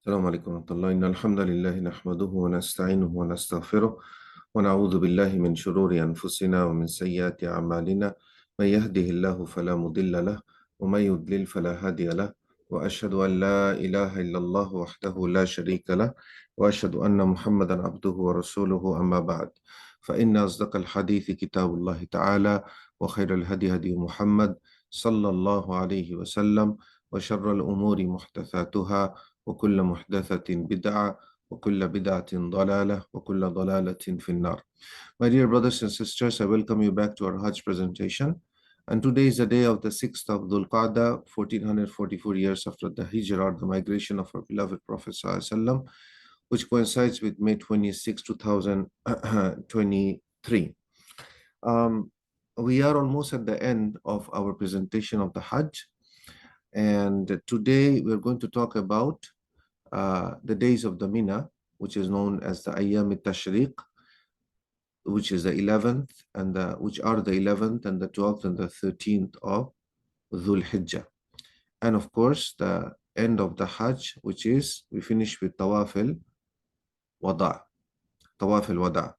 السلام عليكم ورحمة الله. إن الحمد لله نحمده ونستعينه ونستغفره ونعوذ بالله من شرور أنفسنا ومن سيئات أعمالنا. من يهده الله فلا مضل له ومن يضلل فلا هادي له، وأشهد أن لا إله إلا الله وحده لا شريك له، وأشهد أن محمدا عبده ورسوله. أما بعد، فإن أصدق الحديث كتاب الله تعالى، وخير الهدي هدي محمد صلى الله عليه وسلم، وشر الأمور محدثاتها، وكل محدثة بدعة، وكل بدعة ضلالة، وكل ضلالة في النار. My dear brothers and sisters, I welcome you back to our Hajj presentation. And today is the day of the 6th of Dhul Qa'dah, 1444 years after the Hijrah, the migration of our beloved Prophet ﷺ, which coincides with May 26, 2023. We are almost at the end of our presentation of the Hajj. And today we're going to talk about the days of the Mina, which is known as the Ayyam al-Tashriq, which is the 11th and which are the 11th and the 12th and the 13th of Dhul Hijjah. And of course, the end of the Hajj, which is we finish with Tawaf al-Wada. Tawaf al-Wada.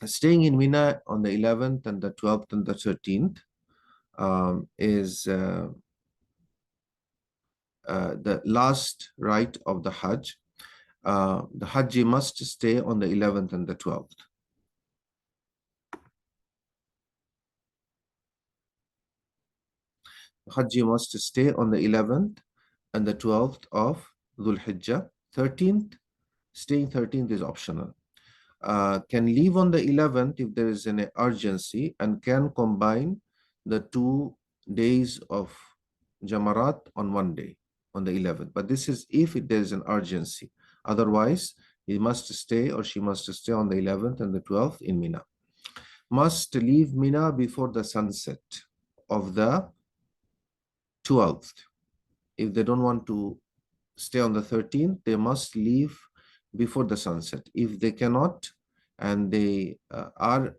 Staying in Mina on the 11th and the 12th and the 13th is the last rite of the Hajj. The Hajji must stay on the 11th and the 12th. The Hajji must stay on the 11th and the 12th of Dhul Hijjah. 13th, staying 13th is optional. Can leave on the 11th if there is an urgency, and can combine the 2 days of Jamaraat on one day, on the 11th. But this is if there is an urgency. Otherwise, he must stay or she must stay on the 11th and the 12th in Mina. Must leave Mina before the sunset of the 12th. If they don't want to stay on the 13th, they must leave before the sunset. If they cannot and they are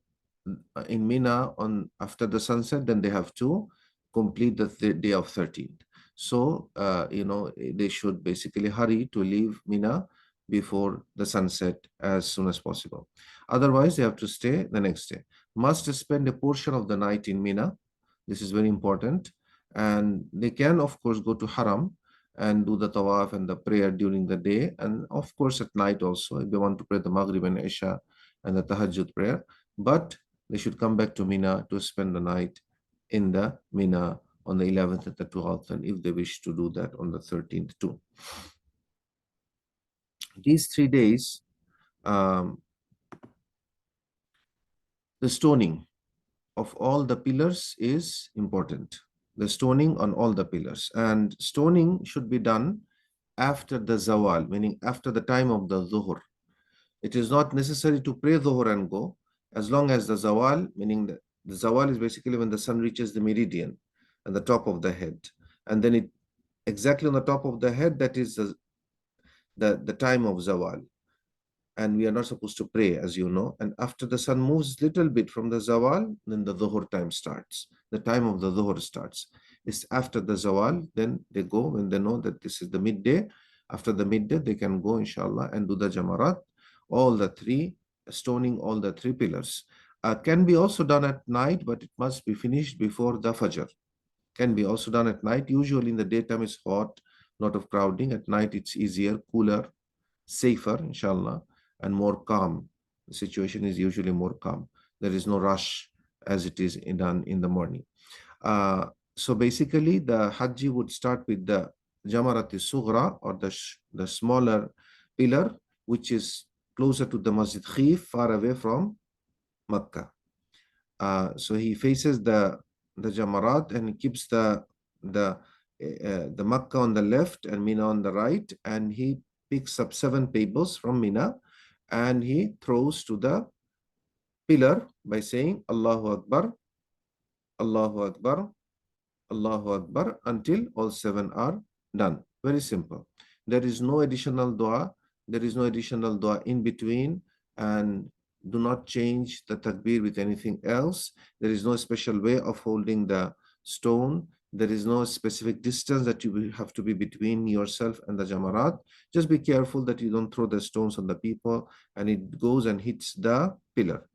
in Mina on after the sunset, then they have to complete the day of 13th. So, they should basically hurry to leave Mina before the sunset as soon as possible. Otherwise, they have to stay the next day. Must spend a portion of the night in Mina. This is very important. And they can, of course, go to Haram and do the Tawaf and the prayer during the day. And of course, at night also, if they want to pray the Maghrib and Isha and the Tahajjud prayer. But they should come back to Mina to spend the night in the Mina on the 11th and the 12th, and if they wish to do that on the 13th too. These 3 days, the stoning of all the pillars is important. The stoning on all the pillars, and stoning should be done after the Zawal, meaning after the time of the Dhuhr. It is not necessary to pray Dhuhr and go, as long as the Zawal, meaning the Zawal is basically when the sun reaches the meridian at the top of the head, and then it exactly on the top of the head, that is the time of Zawal. And we are not supposed to pray, as you know. And after the sun moves little bit from the Zawal, then the Dhuhr time starts. The time of the Dhuhr starts. It's after the Zawal, then they go when they know that this is the midday. After the midday, they can go, inshallah, and do the Jamaraat, all the 3, stoning all the 3 pillars. Can be also done at night, but it must be finished before the Fajr. Can be also done at night. Usually in the daytime it's hot, lot of crowding. At night it's easier, cooler, safer, inshallah, and more calm. The situation is usually more calm. There is no rush as it is done in the morning. So basically the Hajji would start with the Jamaraat al-Sughra, or the smaller pillar, which is closer to the Masjid Khif, far away from Makkah. So he faces the Jamaraat and keeps the Makkah on the left and Mina on the right, and he picks up 7 pebbles from Mina and he throws to the pillar by saying Allahu Akbar, Allahu Akbar, Allahu Akbar, until all 7 are done. Very simple. There is no additional dua. There is no additional dua in between, and do not change the takbir with anything else. There is no special way of holding the stone. There is no specific distance that you will have to be between yourself and the Jamarat. Just be careful that you don't throw the stones on the people and it goes and hits the pillar.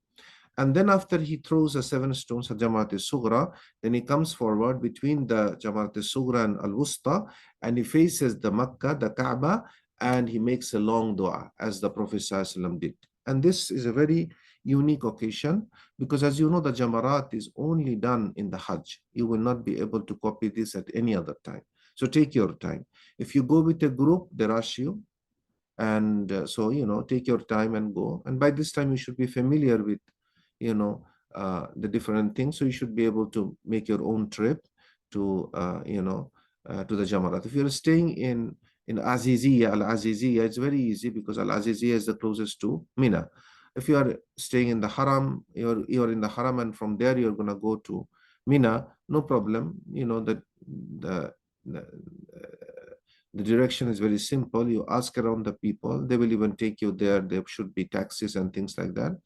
And then after he throws the 7 stones at Jamaat al-Sughra, then he comes forward between the Jamaat al-Sughra and al-Wusta, and he faces the Makkah, the Kaaba, and he makes a long dua as the Prophet ﷺ did. And this is a very unique occasion because, as you know, the Jamarat is only done in the Hajj. You will not be able to copy this at any other time. So take your time. If you go with a group, they rush you. And so, take your time and go. And by this time, you should be familiar with the different things. So you should be able to make your own trip to to the Jamarat. If you're staying in Aziziyah, Al-Aziziyah, it's very easy because Al-Aziziyah is the closest to Mina. If you are staying in the Haram, you're in the Haram, and from there you're gonna go to Mina, no problem. The the, the direction is very simple. You ask around the people, they will even take you there. There should be taxis and things like that.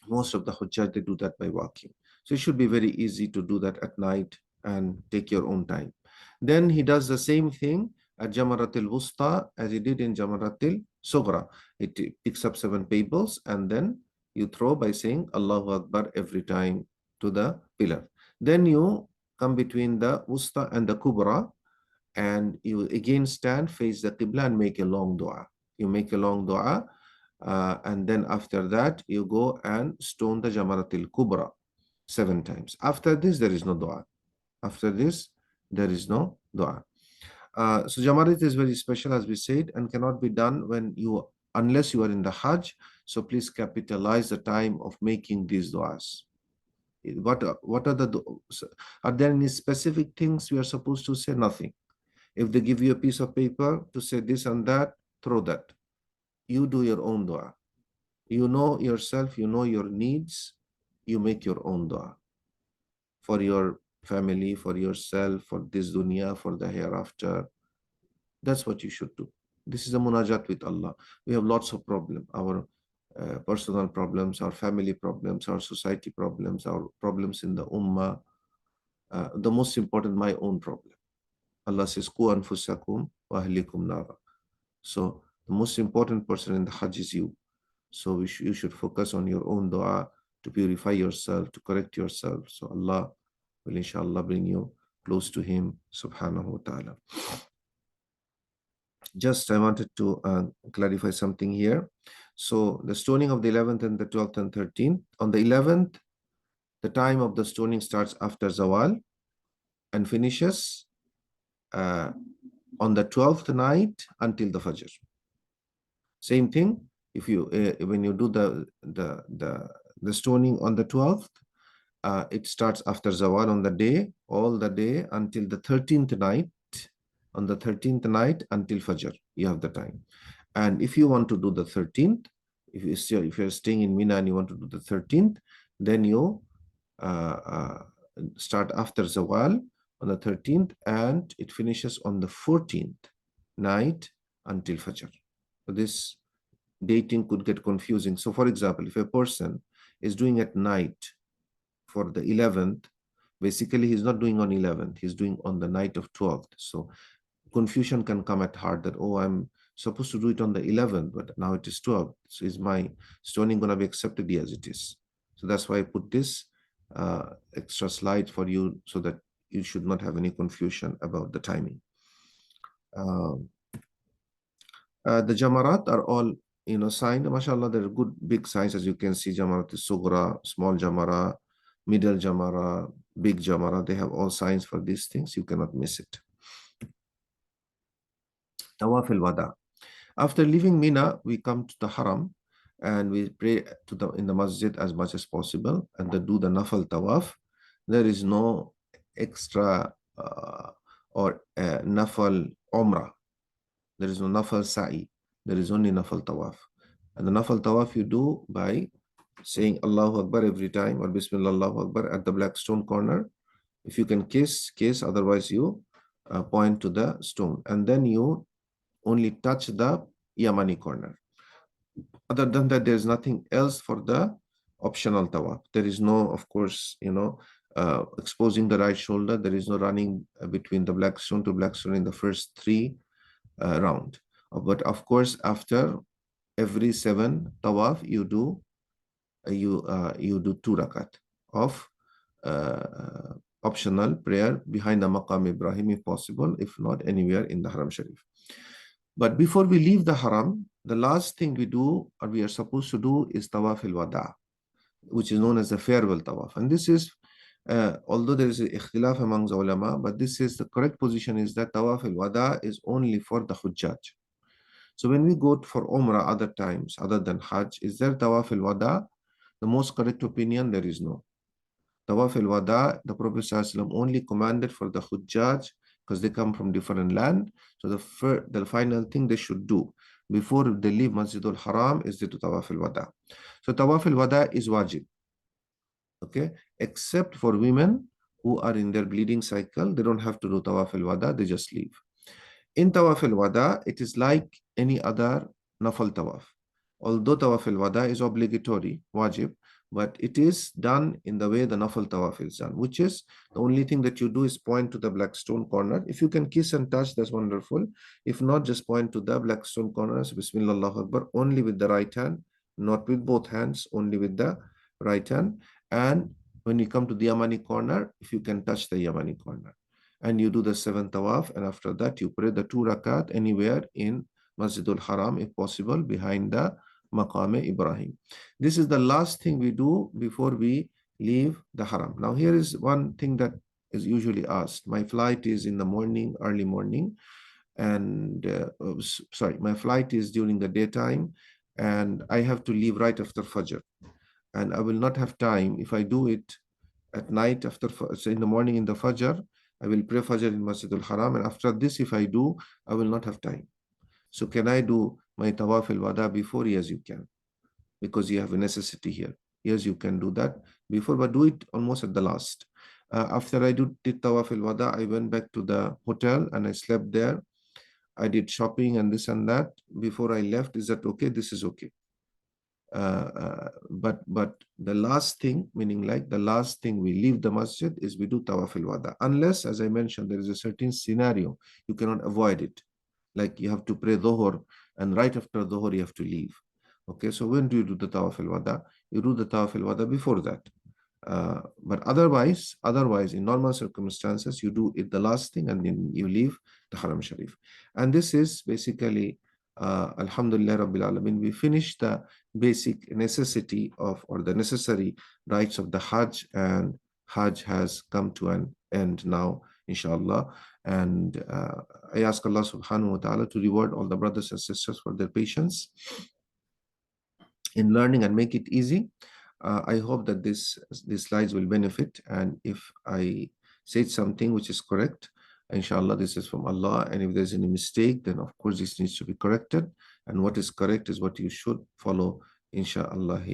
Most of the Hujjaj, they do that by walking. So it should be very easy to do that at night and take your own time. Then he does the same thing at Jamaraat al-Wusta as he did in Jamaraat al-Sughra. It picks up 7 pebbles and then you throw by saying Allahu Akbar every time to the pillar. Then you come between the Wusta and the Kubra and you again stand, face the Qibla and make a long dua. You make a long dua. And then after that, you go and stone the Jamarat al-Kubra 7 times. After this, there is no dua. After this, there is no dua. So Jamarat is very special, as we said, and cannot be done unless you are in the Hajj. So please capitalize the time of making these duas. What are are there any specific things we are supposed to say? Nothing. If they give you a piece of paper to say this and that, throw that. You do your own dua. You know yourself, you know your needs, you make your own dua for your family, for yourself, for this dunya, for the hereafter. That's what you should do. This is a munajat with Allah. We have lots of problems, our personal problems, our family problems, our society problems, our problems in the ummah. The most important, my own problem. Allah says, Qu anfusakum wa ahlikum nara. So the most important person in the Hajj is you. So you should focus on your own dua to purify yourself, to correct yourself. So Allah will inshallah bring you close to Him, subhanahu wa ta'ala. Just I wanted to clarify something here. So the stoning of the 11th and the 12th and 13th. On the 11th, the time of the stoning starts after Zawal and finishes on the 12th night until the Fajr. Same thing. If you when you do the stoning on the 12th, it starts after Zawal on the day, all the day until the 13th night. On the 13th night until Fajr, you have the time. And if you want to do the 13th, if you're staying in Mina and you want to do the 13th, then you start after Zawal on the 13th and it finishes on the 14th night until Fajr. So this dating could get confusing. So for example, if a person is doing at night for the 11th, basically he's not doing on 11th, he's doing on the night of 12th. So confusion can come at heart that, oh, I'm supposed to do it on the 11th, but now it is 12th. So is my stoning going to be accepted as it is? So that's why I put this extra slide for you so that you should not have any confusion about the timing. The Jamarat are all signed. MashaAllah, they're good big signs, as you can see. Jamarat is Sughra, small Jamara, middle Jamara, big Jamara. They have all signs for these things. You cannot miss it. Tawaf al-Wada. After leaving Mina, we come to the Haram and we pray in the masjid as much as possible and then do the Nafal Tawaf. There is no extra or Nafal Umrah. There is no Nafal Sa'i. There is only Nafal Tawaf. And the Nafal Tawaf you do by saying Allahu Akbar every time or Bismillah Allahu Akbar at the black stone corner. If you can kiss, otherwise you point to the stone. And then you only touch the Yamani corner. Other than that, there is nothing else for the optional tawaf. There is no, of course, exposing the right shoulder. There is no running between the black stone to black stone in the first three round. But of course, after every 7 tawaf, you do you do 2 rakat of optional prayer behind the Maqam Ibrahim if possible, if not anywhere in the Haram Sharif. But before we leave the Haram, the last thing we do or we are supposed to do is Tawaf al-Wada, which is known as the farewell Tawaf. And this is, although there is a ikhtilaf among the ulama, but this is the correct position is that Tawaf al-Wada is only for the Hujjaj. So when we go for Umrah other times, other than Hajj, is there Tawaf al-Wada? The most correct opinion, there is no. Tawaf al-Wada, the Prophet ﷺ only commanded for the Hujjaj because they come from different land. So the final thing they should do before they leave Masjid al-Haram is to do Tawaf al-Wada. So Tawaf al-Wada is wajib, okay, except for women who are in their bleeding cycle. They don't have to do Tawaf al-Wada, they just leave. In Tawaf al-Wada, it is like any other Nafal Tawaf. Although Tawaf al-Wada is obligatory, wajib, but it is done in the way the Nafal Tawaf is done, which is the only thing that you do is point to the black stone corner. If you can kiss and touch, that's wonderful. If not, just point to the black stone corner, so Bismillah Allahu Akbar, only with the right hand, not with both hands, only with the right hand. And when you come to the Yamani corner, if you can touch the Yamani corner. And you do the 7th Tawaf, and after that you pray the 2 rakat anywhere in Masjidul Haram, if possible, behind the Maqam Ibrahim. This is the last thing we do before we leave the Haram. Now here is one thing that is usually asked. My flight is in the morning, early morning, and sorry, my flight is during the daytime, and I have to leave right after Fajr. And I will not have time. If I do it at night after, so in the morning in the Fajr, I will pray Fajr in Masjid al-Haram, and after this, if I do, I will not have time. So can I do my Tawaf al-Wada before? Yes, you can, because you have a necessity here. Yes, you can do that before, but do it almost at the last. After I did Tawaf al-Wada, I went back to the hotel and I slept there. I did shopping and this and that. Before I left, is that okay? This is okay. But the last thing, meaning like the last thing we leave the masjid is we do Tawaf al-Wada. Unless, as I mentioned, there is a certain scenario, you cannot avoid it. Like you have to pray Dhuhr, and right after Dhuhr you have to leave. Okay, so when do you do the Tawaf al-Wada? You do the Tawaf al-Wada before that. But otherwise, in normal circumstances, you do it the last thing and then you leave the Haram Sharif. And this is basically, Alhamdulillah Rabbil Alameen, we finished the basic necessity of, or the necessary rites of the Hajj, and Hajj has come to an end now, inshallah. And I ask Allah subhanahu wa ta'ala to reward all the brothers and sisters for their patience in learning and make it easy. I hope that these slides will benefit, and if I said something which is correct, inshallah this is from Allah, and if there's any mistake, then of course this needs to be corrected, and what is correct is what you should follow, inshallah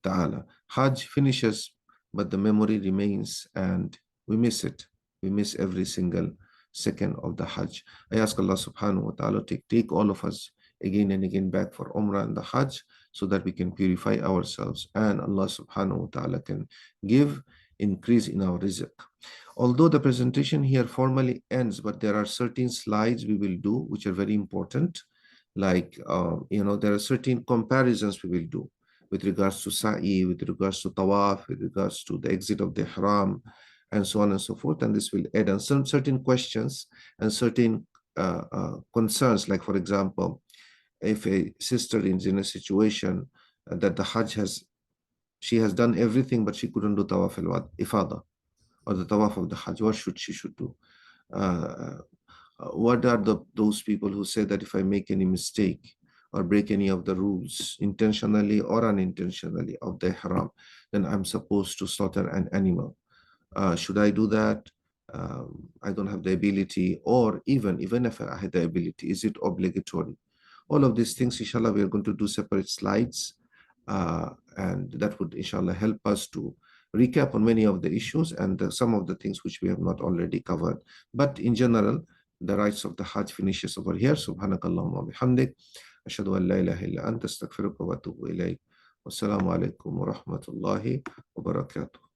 ta'ala. Hajj finishes, but the memory remains, and we miss it. We miss every single second of the Hajj. I ask Allah subhanahu wa ta'ala to take all of us again and again back for Umrah and the Hajj, so that we can purify ourselves, and Allah subhanahu wa ta'ala can give increase in our rizq. Although the presentation here formally ends, but there are certain slides we will do which are very important. Like, there are certain comparisons we will do with regards to Sa'i, with regards to Tawaf, with regards to the exit of the Haram, and so on and so forth. And this will add on some certain questions and certain concerns. Like, for example, if a sister is in a situation that the Hajj she has done everything, but she couldn't do Tawaf al-Ifada or the Tawaf of the Hajj, what she should do? What are those people who say that if I make any mistake or break any of the rules, intentionally or unintentionally, of the Haram, then I'm supposed to slaughter an animal? Should I do that? I don't have the ability, or even if I had the ability, is it obligatory? All of these things, inshallah, we are going to do separate slides, and that would, inshallah, help us to recap on many of the issues and some of the things which we have not already covered. But in general, the rights of the Hajj finishes over here. Subhanakallahumma wa bihamdik. Ashhadu an la ilaha illa anta astaghfiruka wa atubu ilayk. Wassalamu alaikum wa rahmatullahi wa barakatuh.